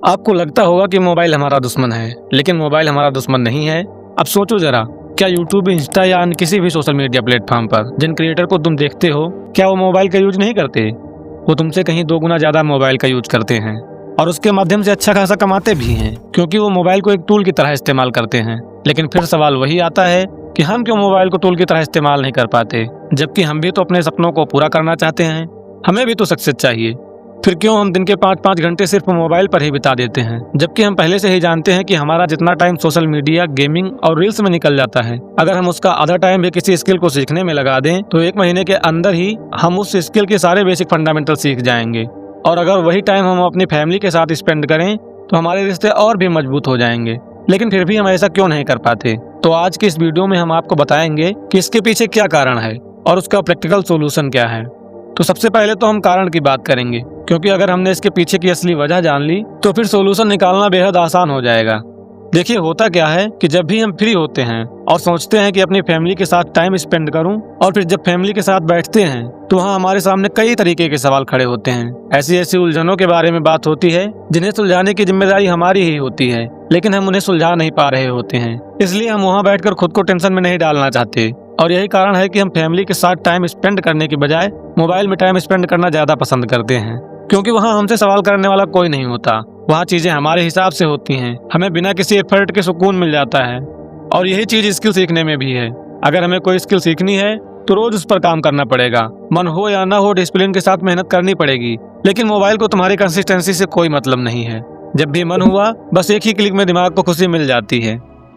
आपको लगता होगा कि मोबाइल हमारा दुश्मन है, लेकिन मोबाइल हमारा दुश्मन नहीं है। अब सोचो जरा, क्या यूट्यूब, इंस्टा या अन्य किसी भी सोशल मीडिया प्लेटफॉर्म पर जिन क्रिएटर को तुम देखते हो, क्या वो मोबाइल का यूज नहीं करते? वो तुमसे कहीं 2 गुना ज्यादा मोबाइल का यूज करते हैं और उसके माध्यम से अच्छा खासा कमाते भी हैं, क्योंकि वो मोबाइल को एक टूल की तरह इस्तेमाल करते हैं। लेकिन फिर सवाल वही आता है कि हम क्यों मोबाइल को टूल की तरह इस्तेमाल नहीं कर पाते, जबकि हम भी तो अपने सपनों को पूरा करना चाहते हैं, हमें भी तो सक्सेस चाहिए। फिर क्यों हम दिन के 5-5 घंटे सिर्फ मोबाइल पर ही बिता देते हैं, जबकि हम पहले से ही जानते हैं कि हमारा जितना टाइम सोशल मीडिया, गेमिंग और रील्स में निकल जाता है, अगर हम उसका आधा टाइम भी किसी स्किल को सीखने में लगा दें तो 1 महीने के अंदर ही हम उस स्किल के सारे बेसिक फंडामेंटल सीख जाएंगे। और अगर वही टाइम हम अपनी फैमिली के साथ स्पेंड करें तो हमारे रिश्ते और भी मजबूत हो जाएंगे। लेकिन फिर भी हम ऐसा क्यों नहीं कर पाते? तो आज की इस वीडियो में हम आपको बताएंगे कि इसके पीछे क्या कारण है और उसका प्रैक्टिकल सोल्यूशन क्या है। तो सबसे पहले तो हम कारण की बात करेंगे, क्योंकि अगर हमने इसके पीछे की असली वजह जान ली तो फिर सोल्यूशन निकालना बेहद आसान हो जाएगा। देखिए, होता क्या है कि जब भी हम फ्री होते हैं और सोचते हैं कि अपनी फैमिली के साथ टाइम स्पेंड करूं, और फिर जब फैमिली के साथ बैठते हैं तो वहाँ हमारे सामने कई तरीके के सवाल खड़े होते हैं। ऐसी उलझनों के बारे में बात होती है जिन्हें सुलझाने की जिम्मेदारी हमारी ही होती है, लेकिन हम उन्हें सुलझा नहीं पा रहे होते हैं। इसलिए हम वहाँ बैठकर खुद को टेंशन में नहीं डालना चाहते, और यही कारण है कि हम फैमिली के साथ टाइम स्पेंड करने की बजाय मोबाइल में टाइम स्पेंड करना ज्यादा पसंद करते हैं, क्योंकि वहाँ हमसे सवाल करने वाला कोई नहीं होता। वहाँ चीजें हमारे हिसाब से होती हैं, हमें बिना किसी एफर्ट के सुकून मिल जाता है। और यही चीज स्किल सीखने में भी है। अगर हमें कोई स्किल सीखनी है तो रोज उस पर काम करना पड़ेगा, मन हो या ना हो, डिसिप्लिन के साथ मेहनत करनी पड़ेगी। लेकिन मोबाइल को तुम्हारी कंसिस्टेंसी से कोई मतलब नहीं है। जब भी मन हुआ, बस एक ही क्लिक में दिमाग को खुशी मिल जाती है।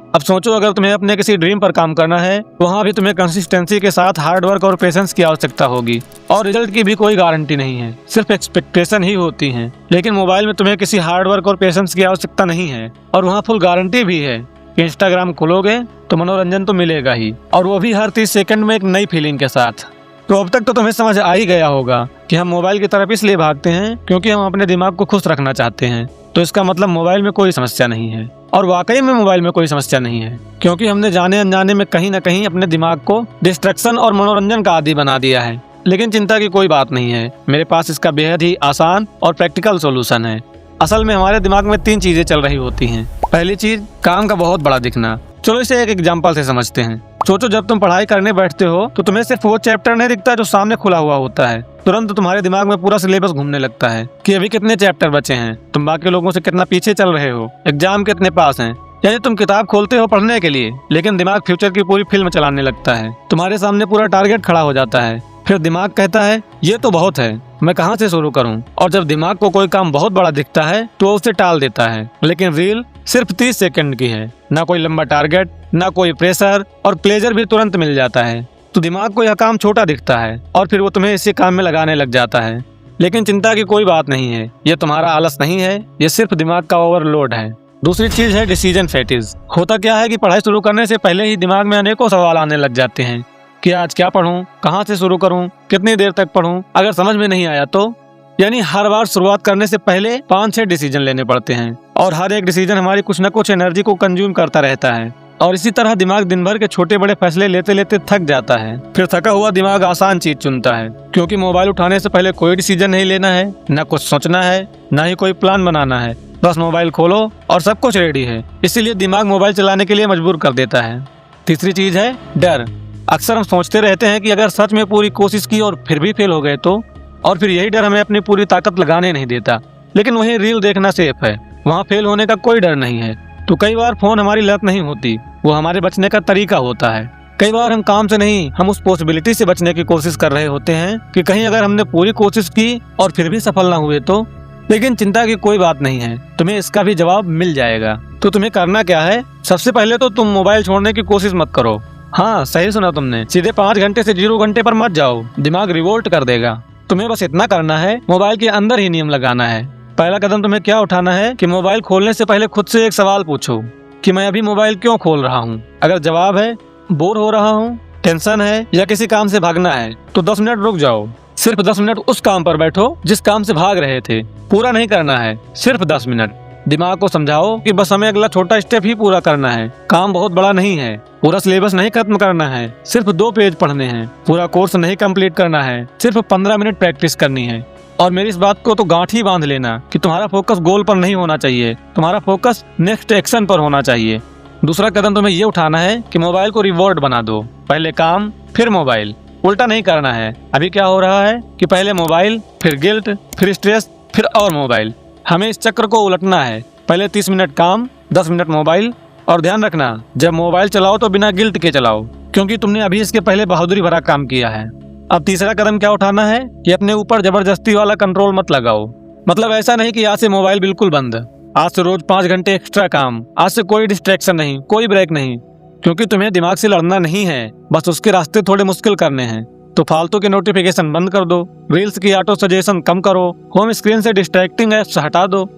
अब सोचो, अगर तुम्हें अपने किसी ड्रीम पर काम करना है, वहाँ भी तुम्हें कंसिस्टेंसी के साथ हार्ड वर्क और पेशेंस की आवश्यकता होगी, और रिजल्ट की भी कोई गारंटी नहीं है, सिर्फ एक्सपेक्टेशन ही होती है। लेकिन मोबाइल में तुम्हें किसी हार्ड वर्क और पेशेंस की आवश्यकता नहीं है, और वहाँ फुल गारंटी भी है कि इंस्टाग्राम खोलोगे तो मनोरंजन तो मिलेगा ही, और वो भी हर 30 सेकंड में एक नई फीलिंग के साथ। तो अब तक तो तुम्हें समझ आ ही गया होगा कि हम मोबाइल की तरफ इसलिए भागते हैं क्योंकि हम अपने दिमाग को खुश रखना चाहते हैं। तो इसका मतलब मोबाइल में कोई समस्या नहीं है, और वाकई में मोबाइल में कोई समस्या नहीं है, क्योंकि हमने जाने अनजाने में कहीं ना कहीं अपने दिमाग को डिस्ट्रैक्शन और मनोरंजन का आदी बना दिया है। लेकिन चिंता की कोई बात नहीं है, मेरे पास इसका बेहद ही आसान और प्रैक्टिकल सोल्यूशन है। असल में हमारे दिमाग में 3 चीजें चल रही होती हैं। पहली चीज, काम का बहुत बड़ा दिखना। चलो इसे एक एग्जांपल से समझते हैं। सोचो, जब तुम पढ़ाई करने बैठते हो तो तुम्हें सिर्फ वो चैप्टर नहीं दिखता जो सामने खुला हुआ होता है। तुरंत तुम्हारे दिमाग में पूरा सिलेबस घूमने लगता है कि अभी कितने चैप्टर बचे हैं, तुम बाकी लोगों से कितना पीछे चल रहे हो, एग्जाम कितने पास हैं। यानी तुम किताब खोलते हो पढ़ने के लिए, लेकिन दिमाग फ्यूचर की पूरी फिल्म चलाने लगता है। तुम्हारे सामने पूरा टारगेट खड़ा हो जाता है। फिर दिमाग कहता है, ये तो बहुत है, मैं कहाँ से शुरू करूँ? और जब दिमाग को कोई काम बहुत बड़ा दिखता है तो उसे टाल देता है। लेकिन रील सिर्फ 30 सेकंड की है, ना कोई लंबा टारगेट, ना कोई प्रेशर, और प्लेजर भी तुरंत मिल जाता है। तो दिमाग को यह काम छोटा दिखता है और फिर वो तुम्हें इसी काम में लगाने लग जाता है। लेकिन चिंता की कोई बात नहीं है, ये तुम्हारा आलस नहीं है, ये सिर्फ दिमाग का ओवरलोड है। दूसरी चीज है डिसीजन फैटिग। होता क्या है कि पढ़ाई शुरू करने से पहले ही दिमाग में अनेकों सवाल आने लग जाते हैं कि आज क्या पढूं, कहां से शुरू करूं, कितनी देर तक पढूं, अगर समझ में नहीं आया तो। यानी हर बार शुरुआत करने से पहले 5-6 डिसीजन लेने पड़ते हैं, और हर एक डिसीजन हमारी कुछ न कुछ एनर्जी को कंज्यूम करता रहता है। और इसी तरह दिमाग दिन भर के छोटे बड़े फैसले लेते लेते थक जाता है। फिर थका हुआ दिमाग आसान चीज चुनता है, क्योंकि मोबाइल उठाने से पहले कोई डिसीजन नहीं लेना है, न कुछ सोचना है, न ही कोई प्लान बनाना है। बस मोबाइल खोलो और सब कुछ रेडी है। इसीलिए दिमाग मोबाइल चलाने के लिए मजबूर कर देता है। तीसरी चीज है डर। अक्सर हम सोचते रहते हैं कि अगर सच में पूरी कोशिश की और फिर भी फेल हो गए तो, और फिर यही डर हमें अपनी पूरी ताकत लगाने नहीं देता। लेकिन वही रील देखना सेफ है, वहाँ फेल होने का कोई डर नहीं है। तो कई बार फोन हमारी लत नहीं होती, वो हमारे बचने का तरीका होता है। कई बार हम काम से नहीं, हम उस पॉसिबिलिटी से बचने की कोशिश कर रहे होते हैं कि कहीं अगर हमने पूरी कोशिश की और फिर भी सफल ना हुए तो। लेकिन चिंता की कोई बात नहीं है, तुम्हें इसका भी जवाब मिल जाएगा। तो तुम्हें करना क्या है? सबसे पहले तो तुम मोबाइल छोड़ने की कोशिश मत करो। हाँ, सही सुना तुमने, सीधे 5 घंटे से 0 घंटे पर मत जाओ, दिमाग रिवोल्ट कर देगा। तुम्हें बस इतना करना है, मोबाइल के अंदर ही नियम लगाना है। पहला कदम तुम्हें क्या उठाना है कि मोबाइल खोलने से पहले खुद से एक सवाल पूछो कि मैं अभी मोबाइल क्यों खोल रहा हूँ। अगर जवाब है बोर हो रहा हूँ, टेंशन है, या किसी काम से भागना है, तो 10 मिनट रुक जाओ। सिर्फ 10 मिनट उस काम पर बैठो जिस काम से भाग रहे थे। पूरा नहीं करना है, सिर्फ 10 मिनट। दिमाग को समझाओ कि बस हमें अगला छोटा स्टेप ही पूरा करना है, काम बहुत बड़ा नहीं है, पूरा सिलेबस नहीं खत्म करना है, सिर्फ 2 पेज पढ़ने हैं, पूरा कोर्स नहीं कंप्लीट करना है, सिर्फ 15 मिनट प्रैक्टिस करनी है। और मेरी इस बात को तो गांठ ही बांध लेना कि तुम्हारा फोकस गोल पर नहीं होना चाहिए, तुम्हारा फोकस नेक्स्ट एक्शन पर होना चाहिए। दूसरा कदम तुम्हें ये उठाना है कि मोबाइल को रिवॉर्ड बना दो, पहले काम फिर मोबाइल। उल्टा नहीं करना है। अभी क्या हो रहा है कि पहले मोबाइल, फिर गिल्ट, फिर स्ट्रेस, फिर और मोबाइल। हमें इस चक्र को उलटना है। पहले 30 मिनट काम, 10 मिनट मोबाइल। और ध्यान रखना, जब मोबाइल चलाओ तो बिना गिल्ट के चलाओ, क्योंकि तुमने अभी इसके पहले बहादुरी भरा काम किया है। अब तीसरा कदम क्या उठाना है कि अपने ऊपर जबरदस्ती वाला कंट्रोल मत लगाओ। मतलब ऐसा नहीं कि आज से मोबाइल बिल्कुल बंद, आज से रोज 5 घंटे एक्स्ट्रा काम, आज से कोई डिस्ट्रैक्शन नहीं, कोई ब्रेक नहीं, क्योंकि तुम्हें दिमाग से लड़ना नहीं है, बस उसके रास्ते थोड़े मुश्किल करने हैं। तो फालतू के नोटिफिकेशन बंद कर दो, रील्स की ऑटो सजेशन कम करो, होम स्क्रीन से डिस्ट्रैक्टिंग एप्स हटा दो।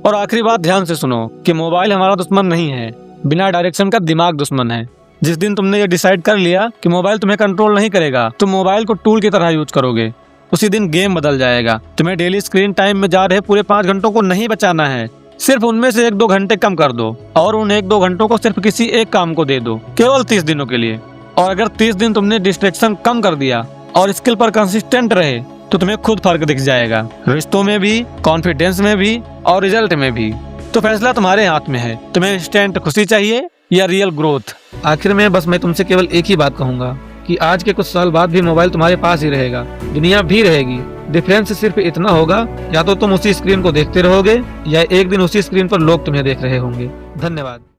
और आखिरी बात ध्यान से सुनो कि मोबाइल हमारा दुश्मन नहीं है, बिना डायरेक्शन का दिमाग दुश्मन है। जिस दिन तुमने ये डिसाइड कर लिया कि मोबाइल तुम्हें कंट्रोल नहीं करेगा, तुम मोबाइल को टूल की तरह यूज करोगे, उसी दिन गेम बदल जाएगा। तुम्हें डेली स्क्रीन टाइम में जा रहे पूरे 5 घंटों को नहीं बचाना है, सिर्फ उनमें से 1-2 घंटे कम कर दो और उन 1-2 घंटों को सिर्फ किसी एक काम को दे दो, केवल 30 दिनों के लिए। और अगर 30 दिन तुमने डिस्ट्रैक्शन कम कर दिया और स्किल पर कंसिस्टेंट रहे तो तुम्हें खुद फर्क दिख जाएगा, रिश्तों में भी, कॉन्फिडेंस में भी और रिजल्ट में भी। तो फैसला तुम्हारे हाथ में है, तुम्हें इंस्टेंट खुशी चाहिए या रियल ग्रोथ। आखिर में बस मैं तुमसे केवल एक ही बात कहूंगा कि आज के कुछ साल बाद भी मोबाइल तुम्हारे पास ही रहेगा, दुनिया भी रहेगी। डिफरेंस सिर्फ इतना होगा, या तो तुम उसी स्क्रीन को देखते रहोगे या एक दिन उसी स्क्रीन पर लोग तुम्हें देख रहे होंगे। धन्यवाद।